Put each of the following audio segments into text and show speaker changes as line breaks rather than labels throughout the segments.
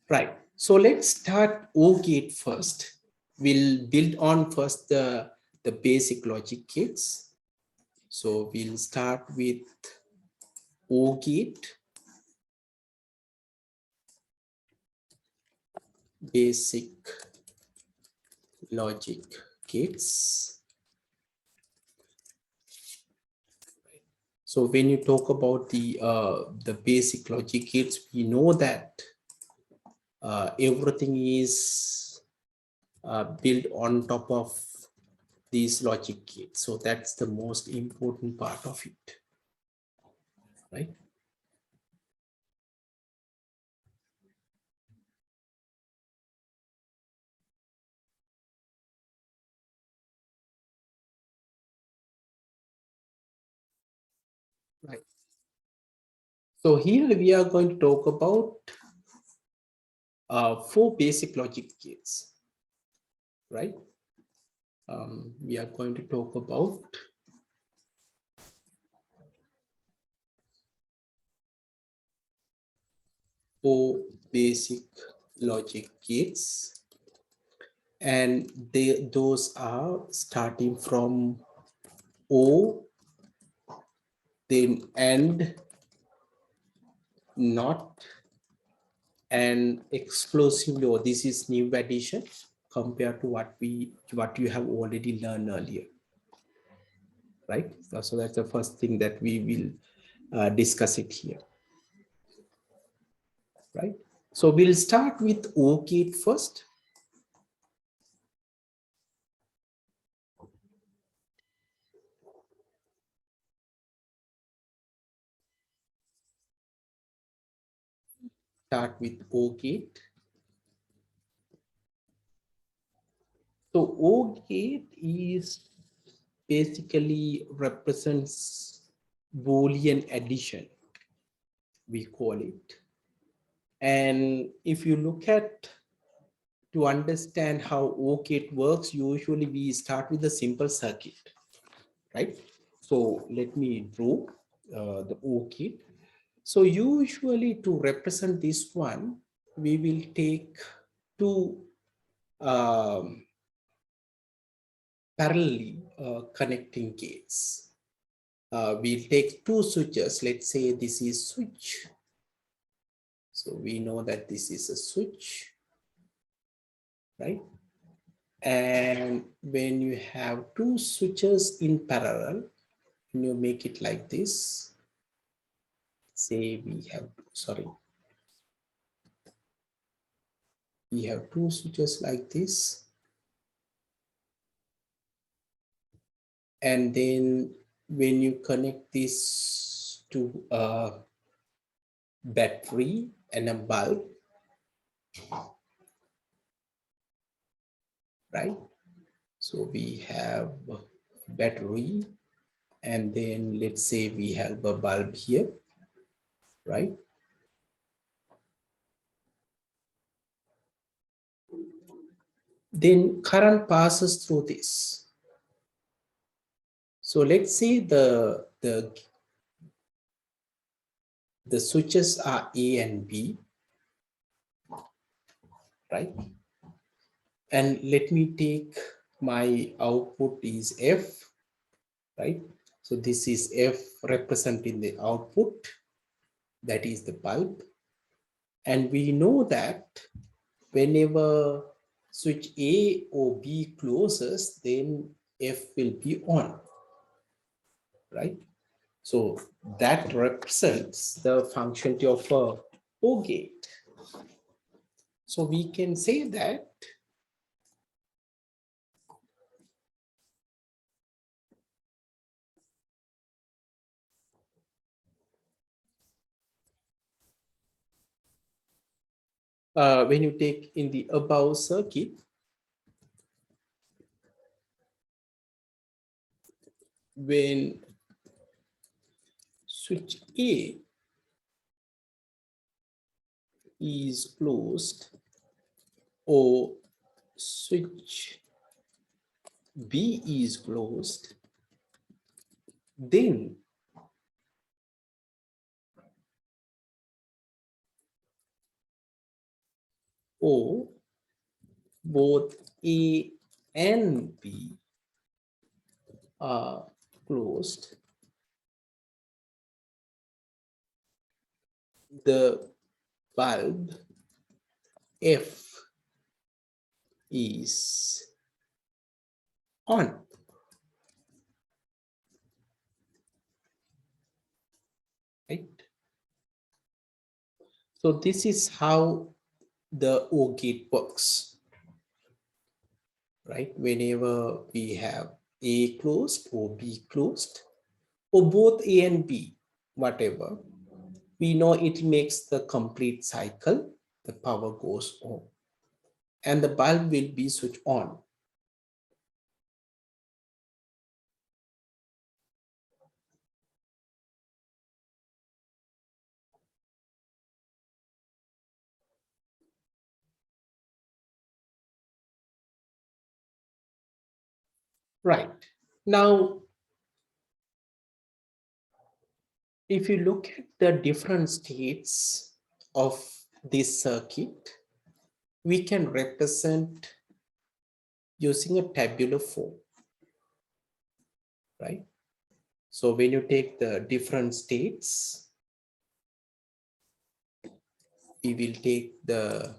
Right. So let's start O gate first. We'll build on first the basic logic gates. So we'll start with O gate, basic logic gates. So when you talk about the basic logic gates, we know that everything is built on top of these logic gates. So that's the most important part of it, right? Right. So here we are going to talk about 4 basic logic gates, right? We are going to talk about 4 basic logic gates, and those are starting from O, then AND, NOT, and explosively. Or this is new addition compared to what you have already learned earlier, right? So that's the first thing that we will discuss it here, right? So we'll start with O gate first. Start with O gate. So O gate is basically represents Boolean addition, we call it. And if you look at, to understand how O gate works, usually we start with a simple circuit, right? So let me draw the O gate. So usually to represent this one, we will take two parallelly connecting gates. We'll take 2 switches. Let's say this is switch. So we know that this is a switch, right? And when you have 2 switches in parallel, when you make it like this, say we have 2 switches like this, and then when you connect this to a battery and a bulb, right? So we have battery, and then let's say we have a bulb here, right? Then current passes through this. So let's say the switches are A and B, right? And let me take my output is F, right? So this is F representing the output, that is the bulb. And we know that whenever switch A or B closes, then F will be on, right? So that represents the functionality of a O gate. So we can say that when you take in the above circuit, when switch A is closed or switch B is closed, then or both A and B are closed, the bulb F is on. Right? So this is how the OR gate works. Right? Whenever we have A closed or B closed, or both A and B, whatever, we know it makes the complete cycle, the power goes on, and the bulb will be switched on. Right. Now, if you look at the different states of this circuit, we can represent using a tabular form, right? So when you take the different states, we will take the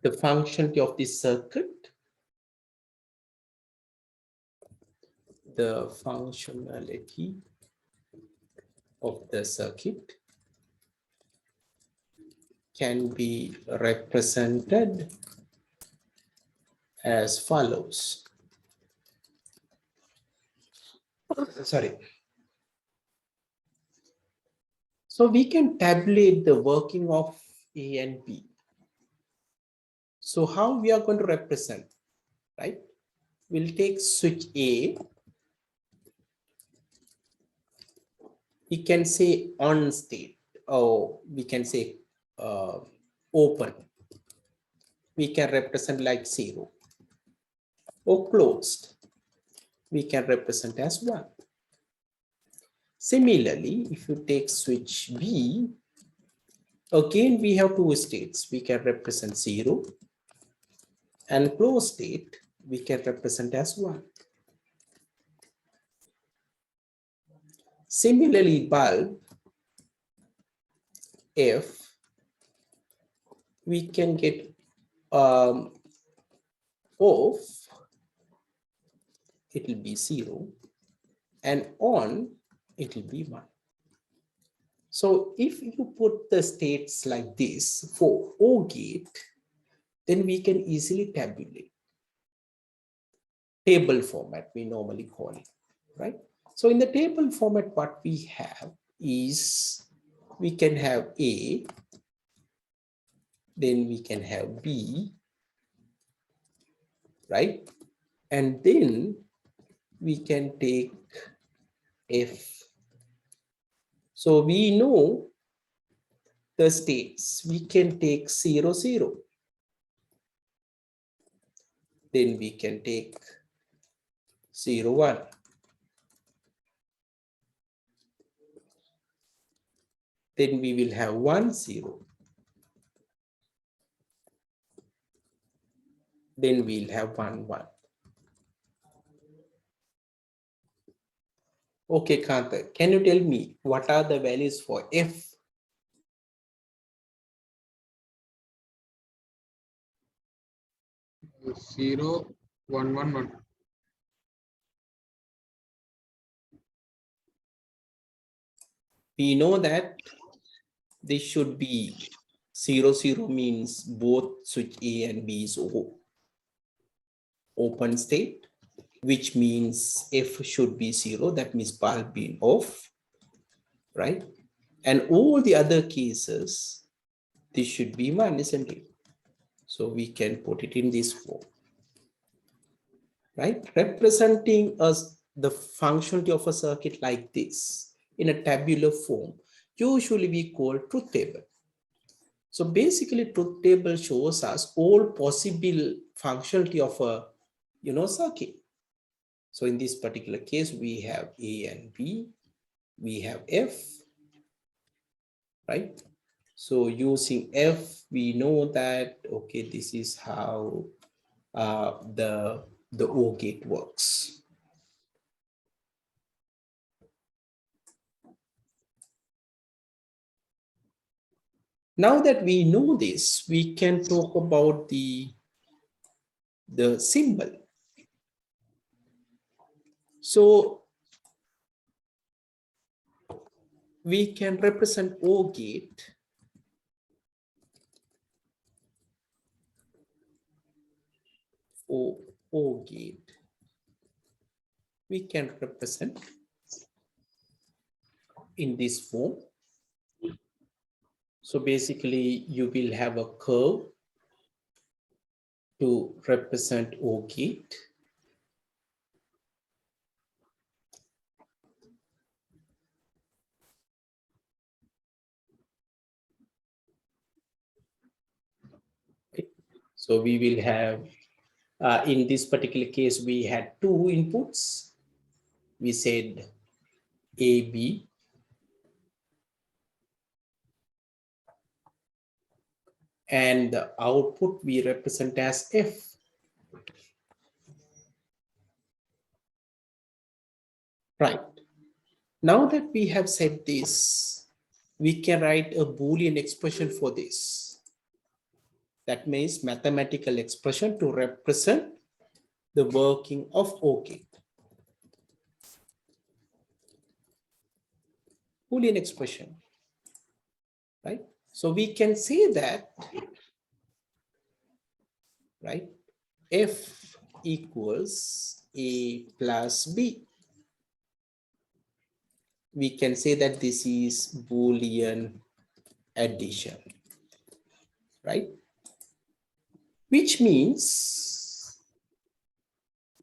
functionality of this circuit, the functionality of the circuit can be represented as follows. Sorry. So we can tabulate the working of A and B. So how we are going to represent, right? We'll take switch A. We can say on state, or we can say open. We can represent like 0, or closed. We can represent as 1. Similarly, if you take switch B, again we have two states. We can represent 0, and closed state we can represent as 1. Similarly, bulb F, we can get off, it will be 0, and on, it will be 1. So if you put the states like this for OR gate, then we can easily tabulate. Table format, we normally call it, right? So in the table format, what we have is we can have A, then we can have B, right? And then we can take F. So we know the states. We can take 0, 0. Then we can take 0, 1. Then we will have 1, 0. Then we'll have 1, 1. Okay, Kanta, can you tell me what are the values for F?
0, 1, 1, 1.
We know that this should be 0, 0 means both switch A and B is open state, which means F should be 0. That means bulb being off, right? And all the other cases, this should be 1, isn't it? So we can put it in this form, right? Representing us the functionality of a circuit like this in a tabular form, usually we call truth table. So basically, truth table shows us all possible functionality of a circuit. So in this particular case, we have A and B, we have F, right? So using F, we know that, okay, this is how the OR gate works. Now that we know this, we can talk about the symbol. So we can represent OR gate OR gate. We can represent in this form. So basically, you will have a curve to represent OR gate. Okay. So we will have, in this particular case, we had two inputs. We said A, B. And the output we represent as F. Right. Now that we have said this, we can write a Boolean expression for this. That means mathematical expression to represent the working of OR gate. Boolean expression, right? So we can say that, right? F equals A plus B. We can say that this is Boolean addition, right? Which means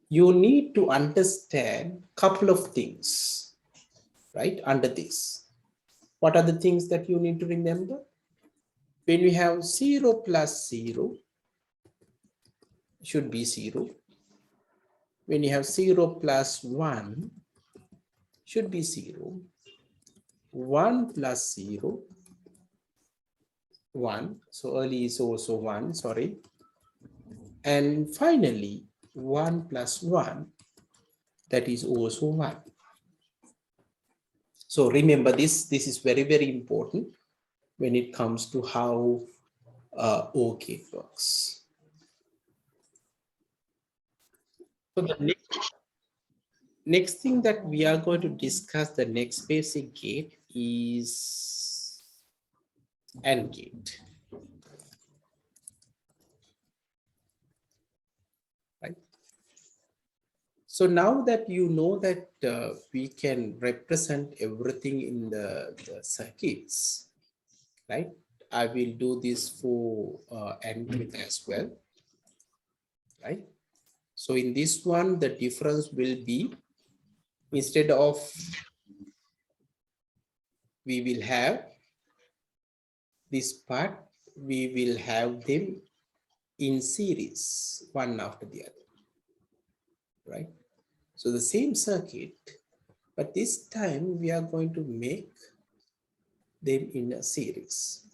you need to understand a couple of things, right, under this. What are the things that you need to remember? When we have 0 plus 0, should be 0. When you have 0 plus 1, should be 0. 1 plus 0, 1. So early is also 1, sorry. And finally, 1 plus 1, that is also 1. So remember this is very, very important when it comes to how OR gate works. So the next thing that we are going to discuss, the next basic gate is AND gate. Right. So now that you know that we can represent everything in the circuits, right? I will do this for AND gate as well, right? So in this one, the difference will be, instead of, we will have this part, we will have them in series, one after the other, right? So the same circuit, but this time we are going to make them in a series.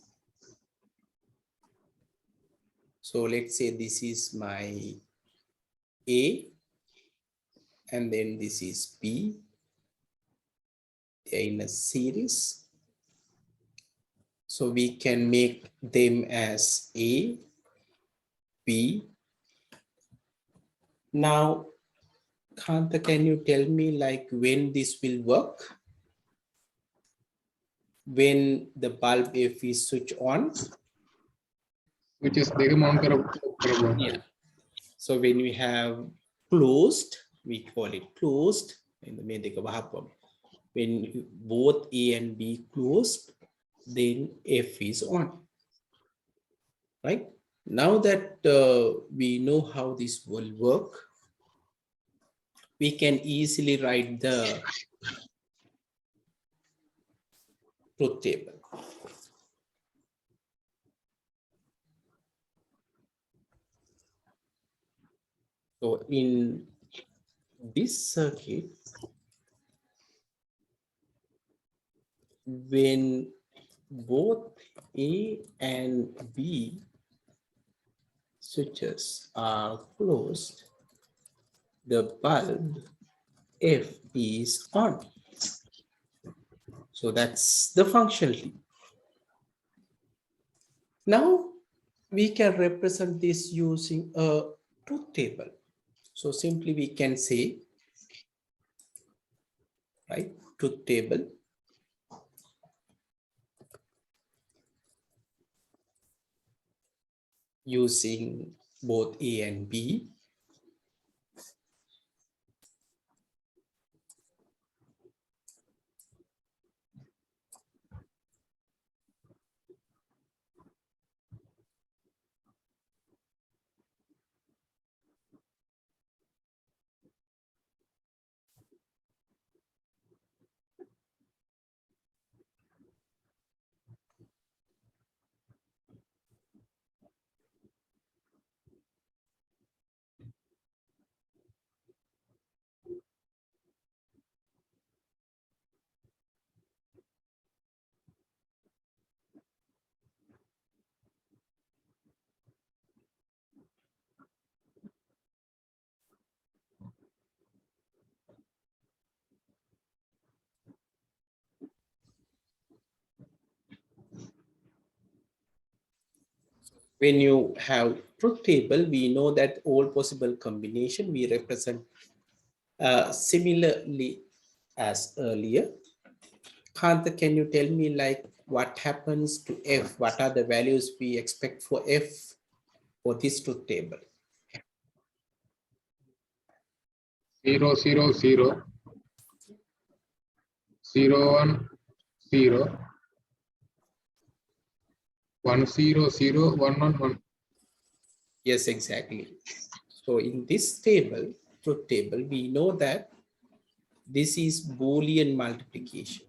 So let's say this is my A, and then this is B. They're in a series. So we can make them as A, B. Now, Kanta, can you tell me like when this will work? When the bulb F is switched on?
Which is the amount of
Yeah. So when we have closed, we call it closed. When both A and B closed, then F is on. Right? Now that we know how this will work, we can easily write the truth table. So in this circuit, when both A and B switches are closed, the bulb F is on. So that's the functionality. Now we can represent this using a truth table. So simply we can say, right, truth table using both A and B. When you have truth table, we know that all possible combination we represent similarly as earlier. Kanta, can you tell me like what happens to F? What are the values we expect for F for this truth table?
0, 0, 0, 0, 1, 0, 1, 0, 0, 1, 1, 1.
Yes, exactly. So in this table, truth table, we know that this is Boolean multiplication.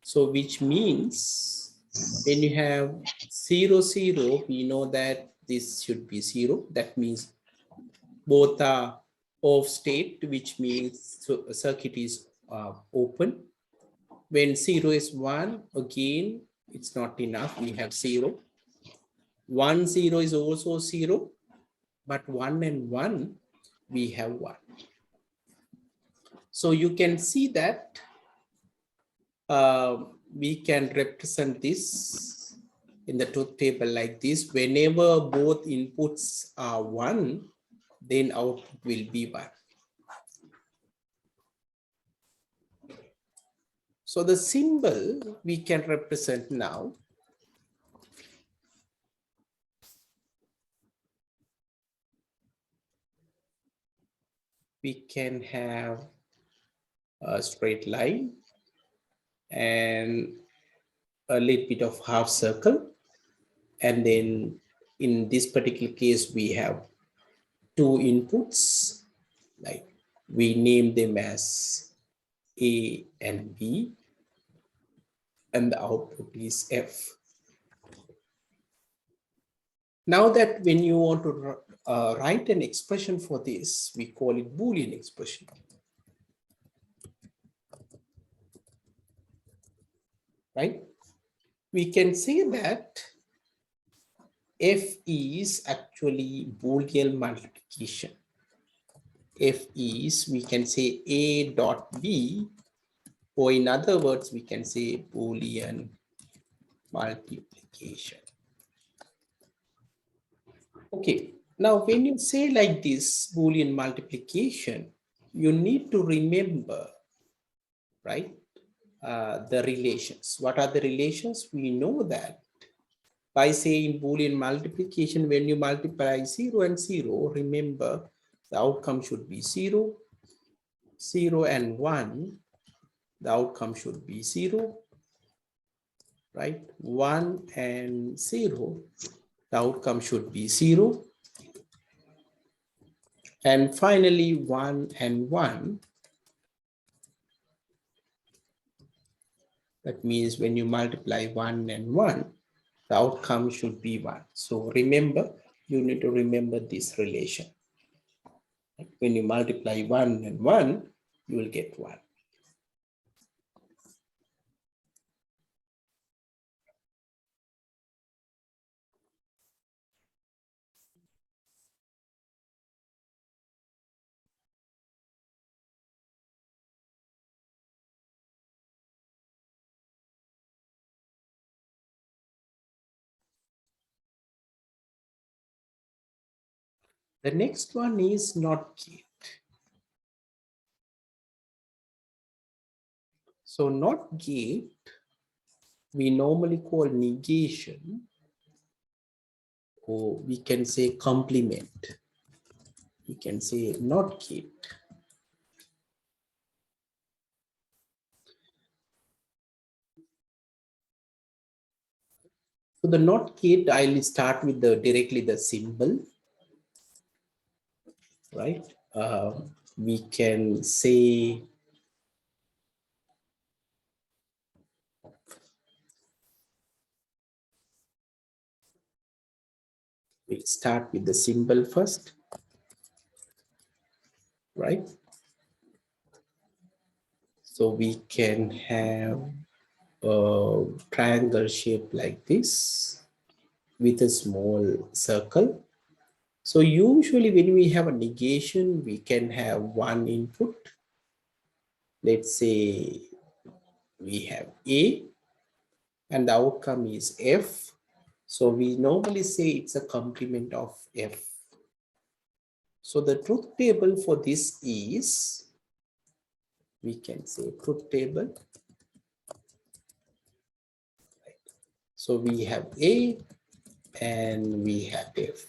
So which means when you have 0, 0, we know that this should be 0. That means both are off state, which means so a circuit is open. When 0 is 1, again, it's not enough. We have 0. 1, 0 is also 0, but 1 and 1, we have 1. So you can see that we can represent this in the truth table like this. Whenever both inputs are 1, then output will be 1. So the symbol we can represent now. We can have a straight line and a little bit of half circle. And then in this particular case, we have two inputs, like we name them as A and B, and the output is F. Now that when you want to write an expression for this, we call it Boolean expression. Right? We can say that F is actually Boolean multiplication. F is, we can say A dot B, or in other words, we can say Boolean multiplication. Okay, now when you say like this Boolean multiplication, you need to remember, right, the relations. What are the relations? We know that by saying Boolean multiplication, when you multiply 0 and 0, remember the outcome should be 0, 0 and 1, the outcome should be 0, right? 1 and 0, the outcome should be 0. And finally, 1 and 1. That means when you multiply 1 and 1, the outcome should be 1. So remember, you need to remember this relation. When you multiply 1 and 1, you will get 1. The next one is NOT gate. So NOT gate, we normally call negation, or we can say complement. We can say NOT gate. So the NOT gate, I'll start with directly the symbol, right? We can say we start with the symbol first, right? So we can have a triangle shape like this with a small circle. So usually when we have a negation, we can have one input. Let's say we have A and the outcome is F. So we normally say it's a complement of F. So the truth table for this is, we can say truth table. So we have A and we have F.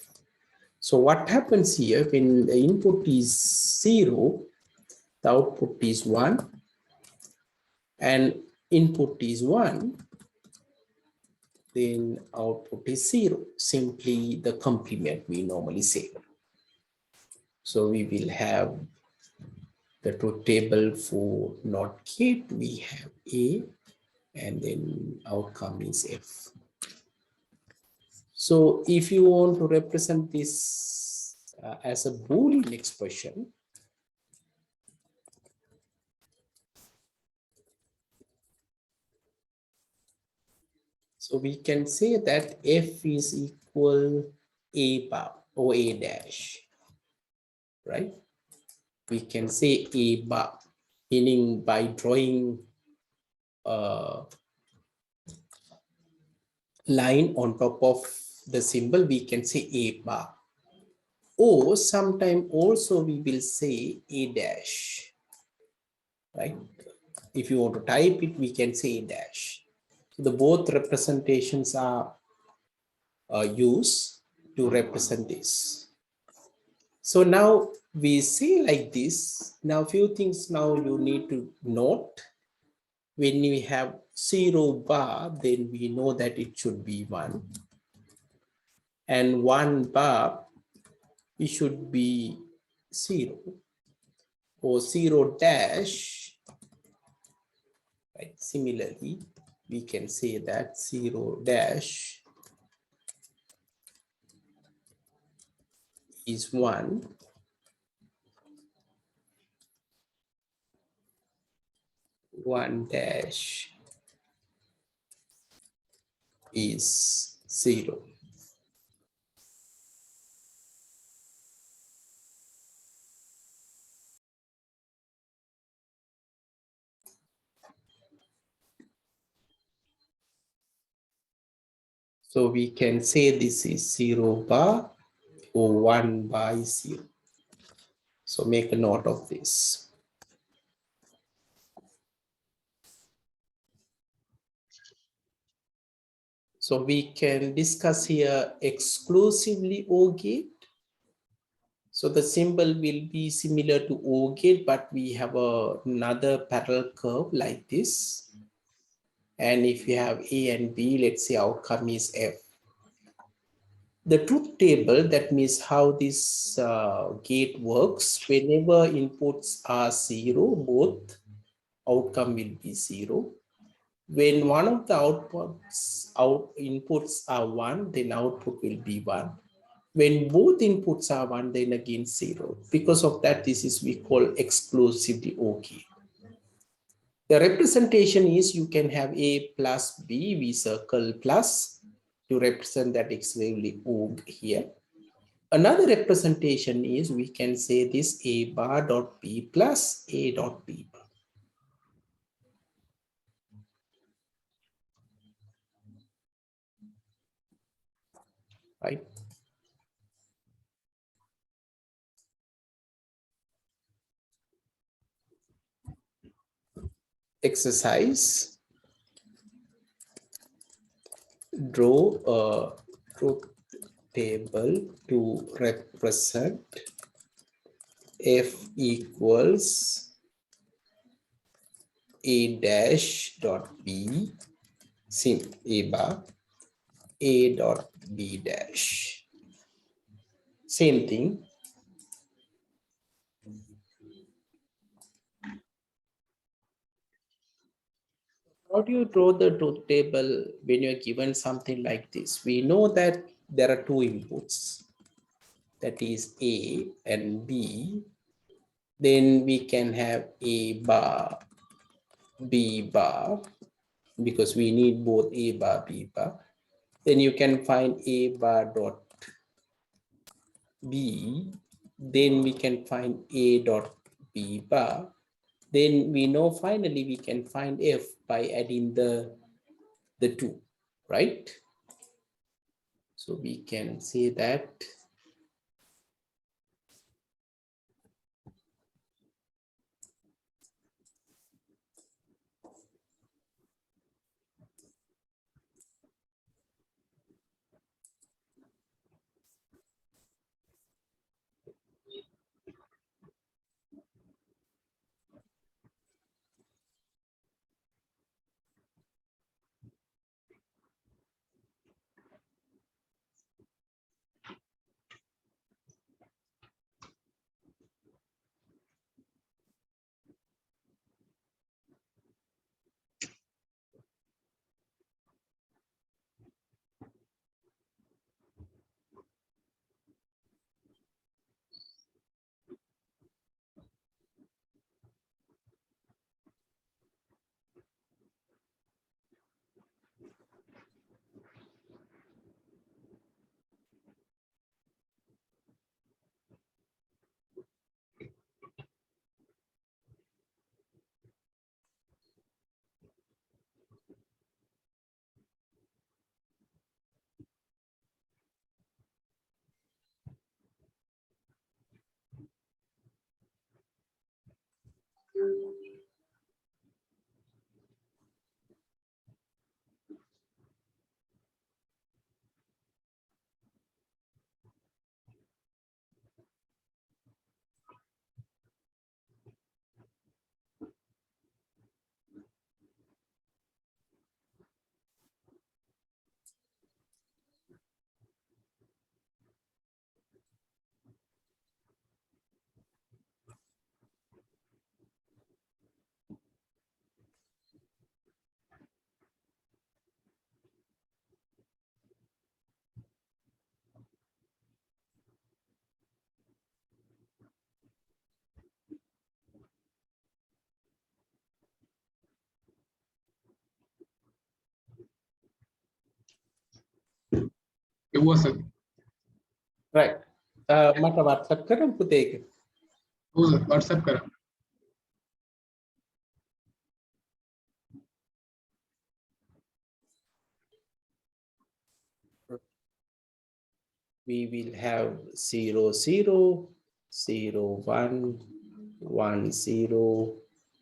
So what happens here when the input is 0, the output is 1, and input is 1, then output is 0. Simply the complement we normally say. So we will have the truth table for NOT gate. We have A and then outcome is F. So if you want to represent this as a Boolean expression, so we can say that F is equal A bar or A dash, right? We can say A bar, meaning by drawing a line on top of the symbol, we can say A bar. Or sometime also we will say A dash, right? If you want to type it, we can say A dash. So the both representations are used to represent this. So now we say like this. Now few things now you need to note. When we have 0 bar, then we know that it should be 1. And 1 bar, it should be 0. Or 0 dash, right? Similarly, we can say that 0 dash is 1. 1 dash is 0. So we can say this is 0 bar or 1 bar is 0. So make a note of this. So we can discuss here exclusively OR gate. So the symbol will be similar to OR gate, but we have another parallel curve like this. And if you have A and B, let's say outcome is F. The truth table, that means how this gate works. Whenever inputs are 0, both outcome will be 0. When one of the inputs are 1, then output will be 1. When both inputs are 1, then again 0. Because of that, this is we call exclusively OK. The representation is you can have A plus B, we circle plus to represent that exclusively O here. Another representation is we can say this A bar dot B plus A dot B bar. Right? exercise. Draw a truth table to represent f equals a dash dot b sim a bar a dot b dash. Same thing. How do you draw the truth table when you're given something like this? We know that there are two inputs, that is A and B. Then we can have A bar, B bar, because we need both A bar, B bar. Then you can find A bar dot B. Then we can find A dot B bar. Then we know finally we can find F by adding the two, right? So we can say that
it was a
right. මට WhatsApp කරමු පුතේ එක.
WhatsApp करा.
We will have 0 0 0 1 1 0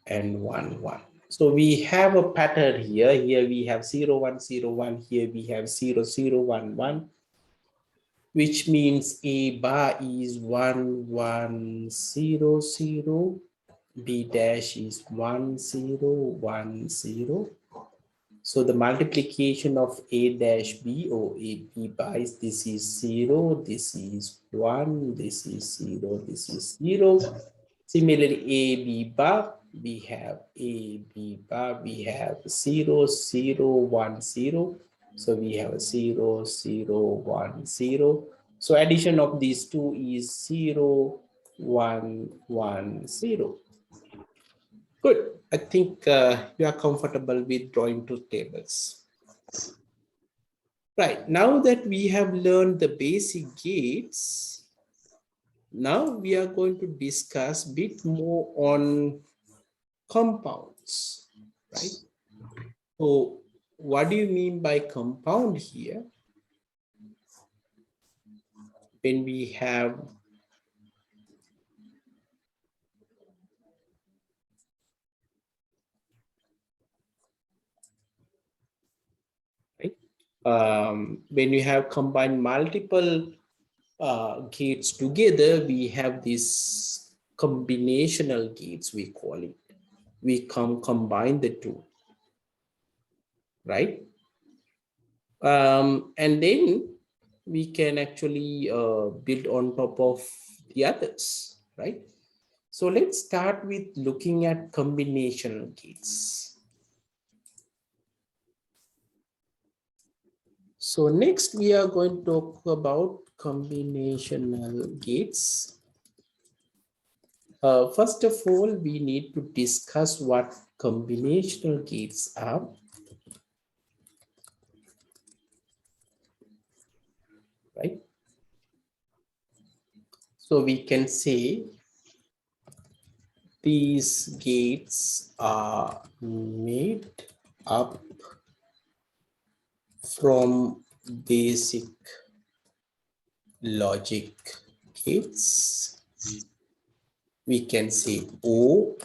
and 1 1. So we have a pattern here. Here we have 0 1 0 1. Here we have 0 0 1 1, which means A bar is 1 1 0 0. B dash is 1 0 1 0. So the multiplication of A dash B or A B bar is, this is 0, this is 1, this is 0, this is 0. Similarly, A B bar, we have A B bar, we have 0 0 1 0. So we have 0 0 1 0. So addition of these two is 0 1 1 0. Good. I think you are comfortable with drawing two tables. Right. Now that we have learned the basic gates, now we are going to discuss a bit more on compounds, right? So what do you mean by compound here? When we have when you have combined multiple gates together, we have this combinational gates, we call it. We combine the two, right? And then we can actually build on top of the others, right? So let's start with looking at combinational gates. So next we are going to talk about combinational gates. First of all, we need to discuss what combinational gates are. Right? So we can say these gates are made up from basic logic gates. We can say O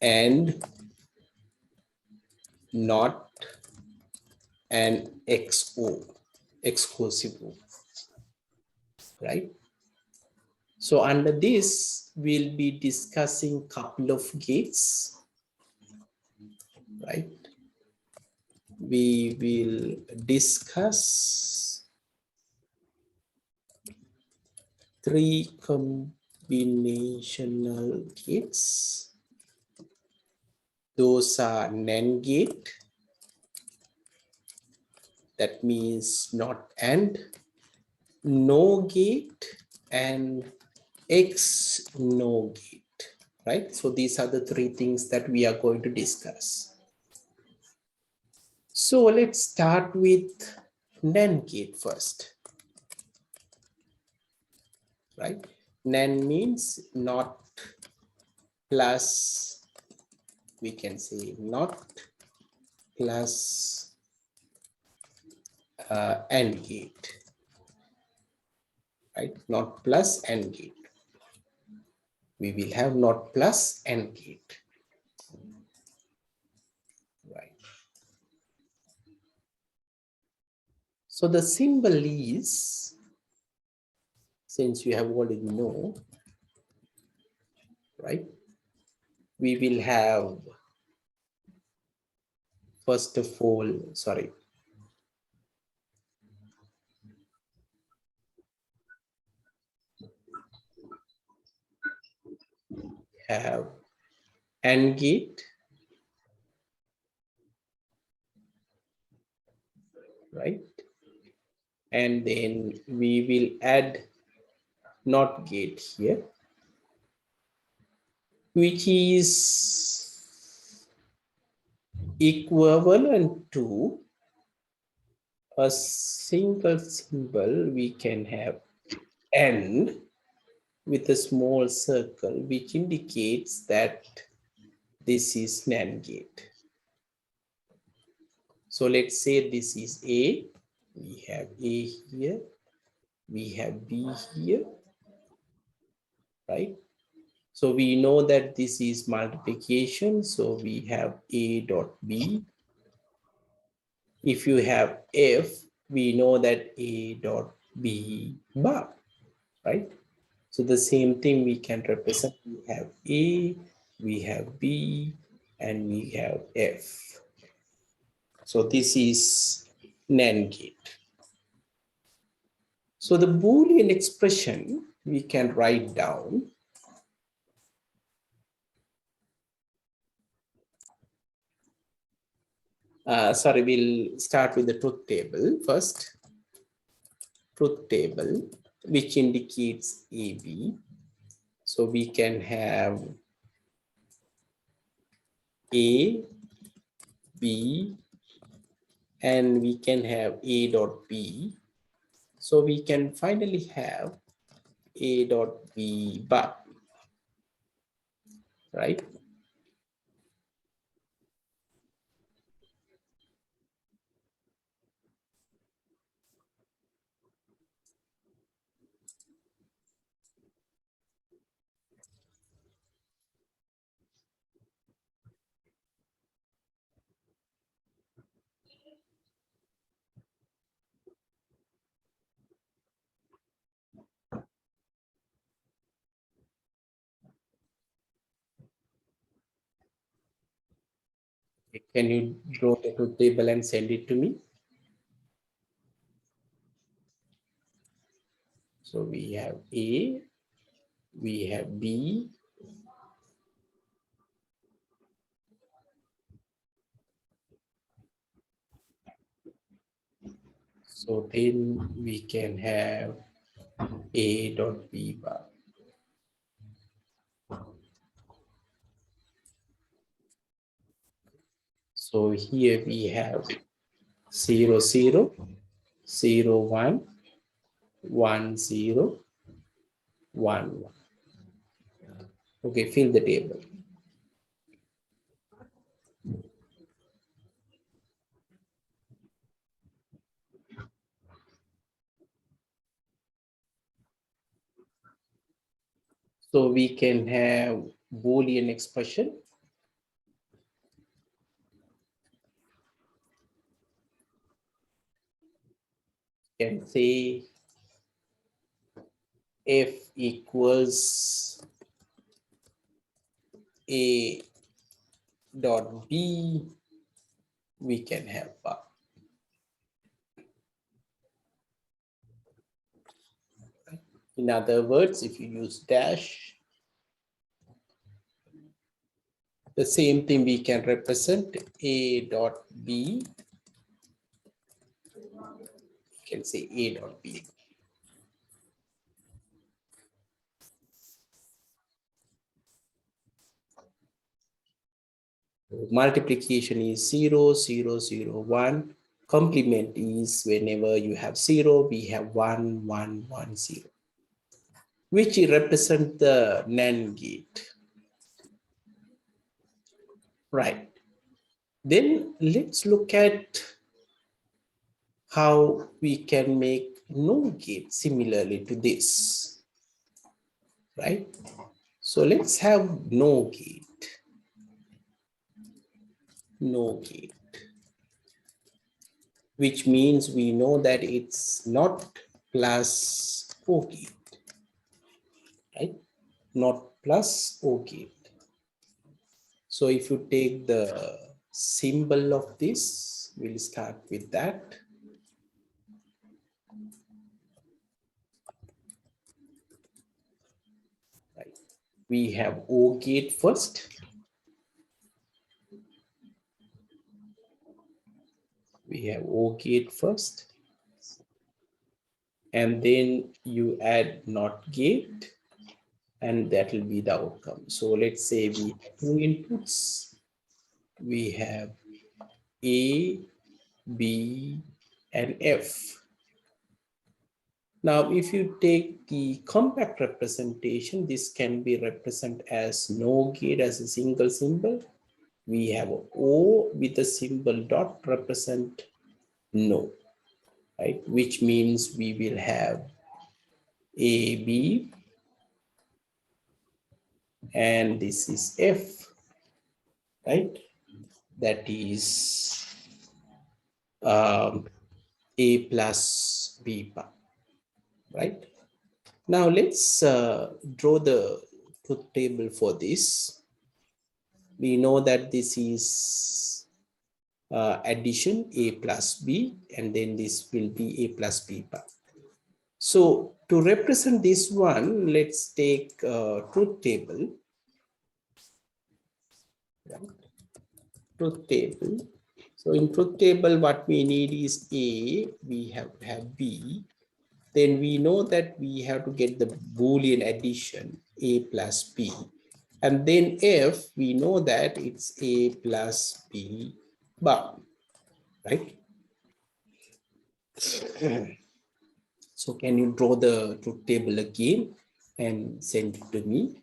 and NOT and XO, exclusive O, right? So under this, we'll be discussing couple of gates, right? We will discuss 3 combinational gates. Those are NAND gate, that means not AND, NO gate, and XNO gate, right? So these are the 3 things that we are going to discuss. So let's start with NAND gate first, right? NAND means not plus, we can say not plus AND gate, right? Not plus AND gate. We will have not plus AND gate, right? So the symbol is, since you have already know, right? We will have, first of all, sorry. Have AND gate, right? And then we will add NOT gate here, which is equivalent to a single symbol. We can have AND with a small circle, which indicates that this is NAND gate. So let's say this is A, we have A here, we have B here, right? So we know that this is multiplication, so we have A dot B. If you have F, we know that A dot B bar, right? So the same thing we can represent. We have A, we have B, and we have F. So this is NAND gate. So the Boolean expression we can write down. Sorry, we'll start with the truth table first. Truth table, which indicates AB. So we can have A, B, and we can have A dot B. So we can finally have A dot B bar, right? Can you draw the truth table and send it to me? So we have A, we have B, so then we can have A dot B bar. So here we have 0, 0, 0, 1, 1, 0, 1, 1. Okay, fill the table. So we can have Boolean expression. Can say F equals A dot B, we can have bar. In other words, if you use dash, the same thing we can represent A dot B. You can say A dot B. Multiplication is 0, 0, 0, 1. Complement is whenever you have 0, we have 1, 1, 1, 0, which represent the NAND gate. Right. Then let's look at how we can make NOR gate similarly to this. Right. So let's have NOR gate. NOR gate, which means we know that it's not plus OR gate, right? Not plus OR gate. So if you take the symbol of this, we'll start with that. Right. We have OR gate first. We have OR gate first. And then you add NOT gate, and that will be the outcome. So let's say we have two inputs. We have A, B, and F. Now, if you take the compact representation, this can be represented as NOR gate as a single symbol. We have O with a symbol dot represent no, right? Which means we will have A, B, and this is F, right? That is A plus B bar, right? Now let's draw the truth table for this. We know that this is addition A plus B, and then this will be A plus B bar. So to represent this one, let's take truth table. Truth table. So in truth table, what we need is A, we have to have B. Then we know that we have to get the Boolean addition, A plus B. And then F, we know that it's A plus B bar, right? So can you draw the truth table again and send it to me?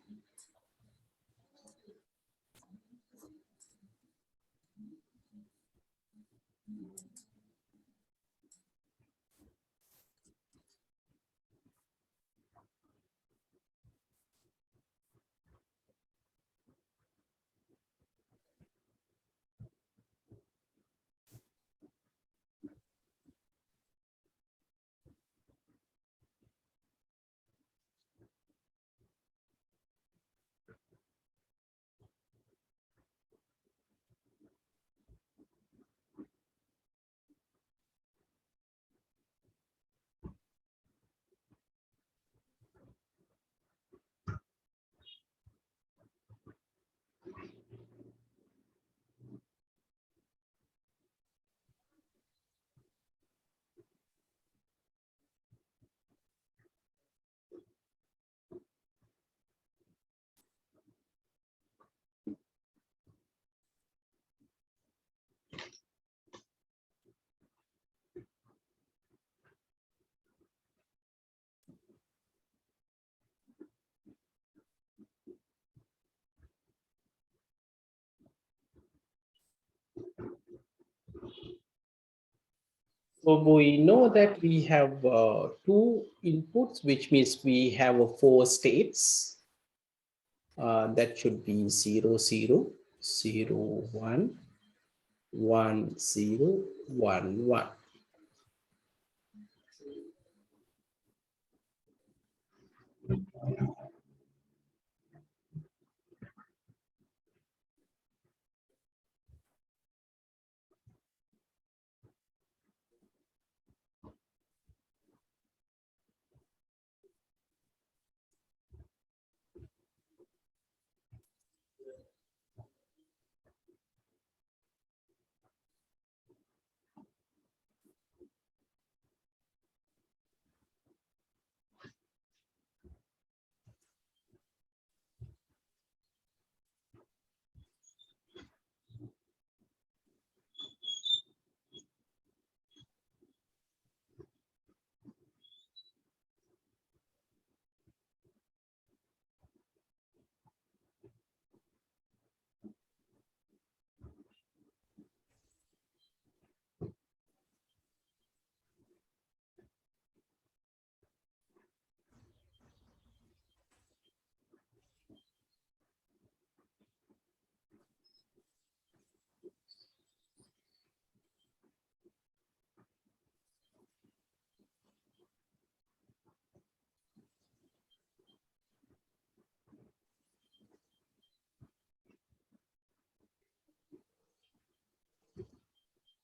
So we know that we have two inputs, which means we have four states. That should be 0, 0, 0, 1, 1, 0, 1, 1.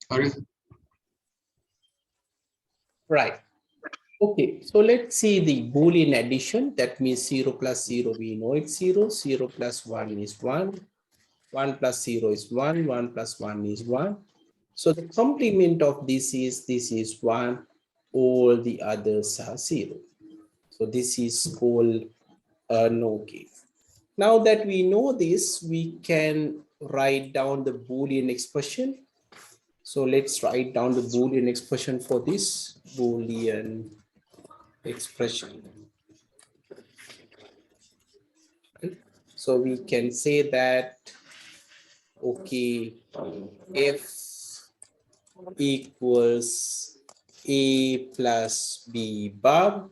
Sorry.
Right. Okay, so let's see the Boolean addition. That means 0 plus 0, we know it's 0. 0 plus 1 is 1. 1 plus 0 is 1. 1 plus 1 is 1. So the complement of this is 1. All the others are 0. So this is called a NOR gate. Now that we know this, we can write down the Boolean expression. So let's write down the Boolean expression for this Boolean expression. So we can say that, okay, f equals a plus b bar,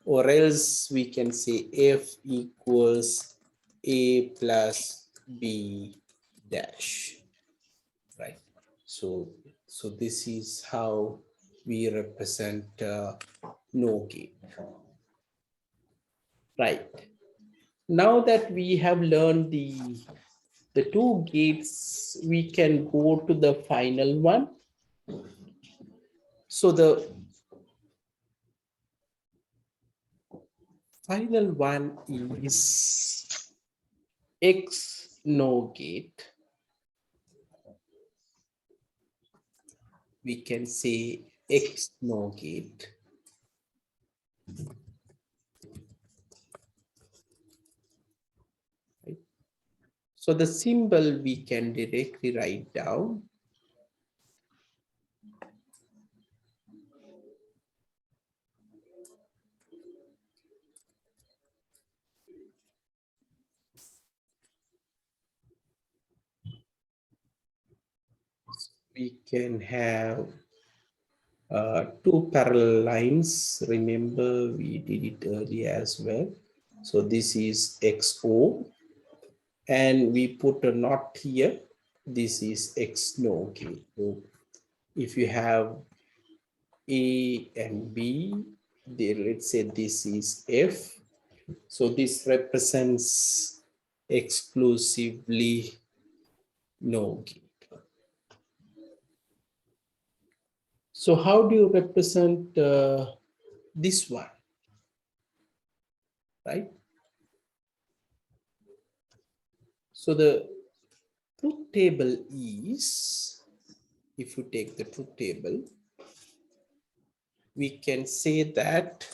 or else we can say f equals a plus b dash, right? So this is how we represent NOR gate, right? Now that we have learned the two gates, we can go to the final one. So the final one is X NOR gate. We can say X NOR gate. Right? So the symbol we can directly write down. We can have two parallel lines. Remember, we did it earlier as well. So this is XO, and we put a knot here. This is X NOR gate. So if you have A and B, let's say this is F. So this represents exclusively NOR gate. So how do you represent this one, right? So the truth table is, if you take the truth table, we can say that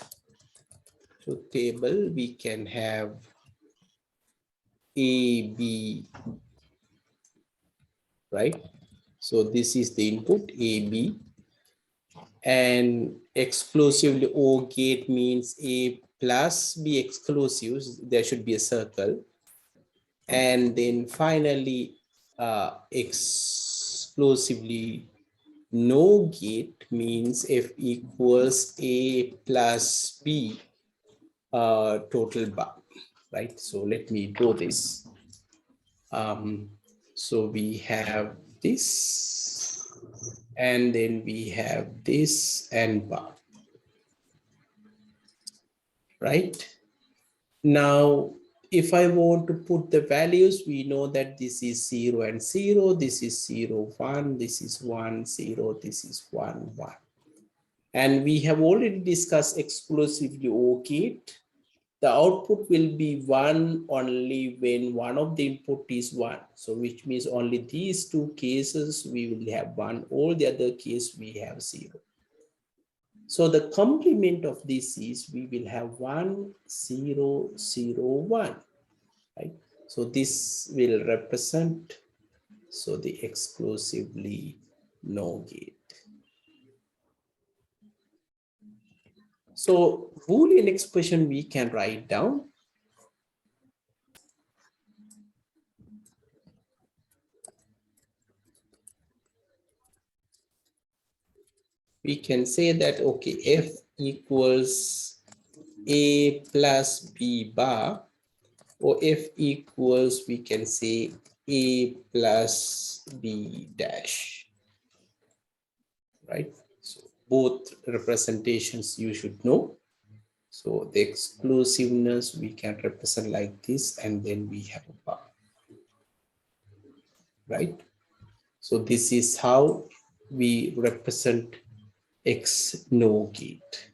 truth table, we can have A, B, right? So this is the input A, B, and exclusively OR gate means A plus B exclusive, there should be a circle. And then finally exclusively no gate means F equals A plus B total bar, right? So let me do this. So we have this, and then we have this and bar, right? Now, if I want to put the values, we know that this is 0 and 0, this is 0, 1, this is 1, 0, this is 1, 1. And we have already discussed exclusively OR gate. The output will be 1 only when one of the input is 1. So which means only these two cases we will have 1, all the other case we have 0. So the complement of this is we will have 1, 0, 0, 1, right? So this will represent, so the exclusively NOR gate. So Boolean expression we can write down. We can say that, okay, F equals A plus B bar, or F equals, we can say A plus B dash, right? So both representations you should know. So the exclusiveness we can represent like this, and then we have a bar, right? So this is how we represent X NOR gate.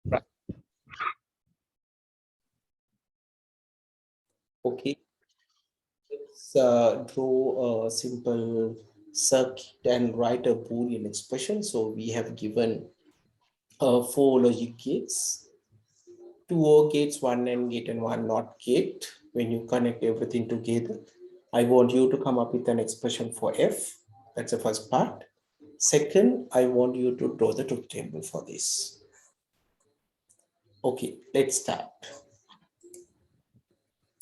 Right. Okay. Let's draw a simple circuit and write a Boolean expression. So we have given 4 logic gates, 2 OR gates, 1 AND gate, and 1 NOT gate. When you connect everything together, I want you to come up with an expression for F. That's the first part. Second, I want you to draw the truth table for this. Okay, let's start.